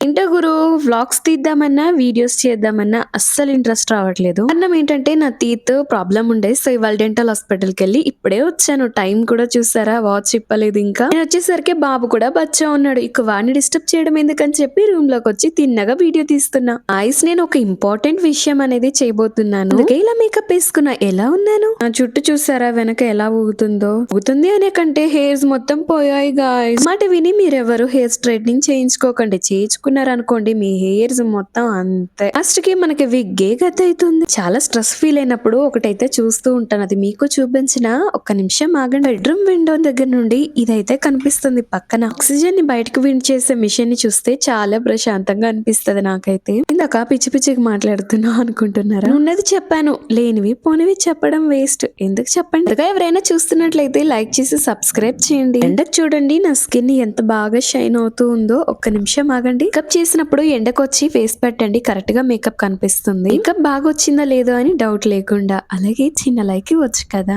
ఏంటో గురు vlogs తీద్దామన్నా, videos చేద్దామన్నా అస్సలు ఇంట్రెస్ట్ రావట్లేదు. కారణం ఏంటంటే నా టీత్ ప్రాబ్లమ్ ఉండే. సో ఇవాళ డెంటల్ హాస్పిటల్‌కెళ్ళి ఇప్పుడే వచ్చాను. టైం కూడా చూసారా వాచ్ ఇప్పలేదు ఇంకా. నేను వచ్చేసరికి బాబు కూడా బచ్చా ఉన్నాడు. ఇక వాడిని డిస్టర్బ్ చేయడం ఎందుకని చెప్పి రూమ్‌లోకి వచ్చి తిన్నగా వీడియో తీస్తున్నా. నేను ఒక ఇంపార్టెంట్ విషయం అనేది చేయబోతున్నాను. అందుకే ఇలా మేకప్ వేసుకున్నా. ఎలా ఉన్నాను? నా చుట్టూ చూసారా వెనక ఎలా ఊగుతుందో. ఊగుతుంది అనే కంటే హెయిర్స్ మొత్తం పోయాయి గాయ్స్. మాట విని మీరెవరు హెయిర్ స్ట్రైట్నింగ్ చేయించుకోకండి. చేయించుకున్నారనుకోండి మీ హెయిర్స్ మొత్తం అంతే. లాస్ట్ కి మనకి విగ్గే గత అవుతుంది. చాలా స్ట్రెస్ ఫీల్ అయినప్పుడు ఒకటైతే చూస్తూ ఉంటాను. అది మీకు చూపించిన ఒక్క నిమిషం ఆగండి. బెడ్రూమ్ విండో దగ్గర నుండి ఇదైతే కనిపిస్తుంది పక్కన. ఆక్సిజన్ ని బయటకు విండ్ చేసే మిషన్ ని చూస్తే చాలా ప్రశాంతంగా అనిపిస్తుంది నాకైతే. ఇందాక పిచ్చి పిచ్చికి మాట్లాడుతున్నా అనుకుంటున్నారా? ఉన్నది చెప్పాను, లేనివి పోనివి చెప్పడం వేస్ట్. ఎందుకు చెప్పండి. ఎవరైనా చూస్తున్నట్లయితే లైక్ చేసి సబ్స్క్రైబ్ చేయండి. ఎండకు చూడండి నా స్కిన్ ఎంత బాగా షైన్ అవుతూ ఉందో. ఒక్క నిమిషం ఆగండి. మేకప్ చేసినప్పుడు ఎండకొచ్చి ఫేస్ పెట్టండి, కరెక్ట్ గా మేకప్ కనిపిస్తుంది. మేకప్ బాగా వచ్చిందా లేదో అని డౌట్ లేకుండా. అలాగే చిన్న లైక్ ఇవ్వచ్చు కదా.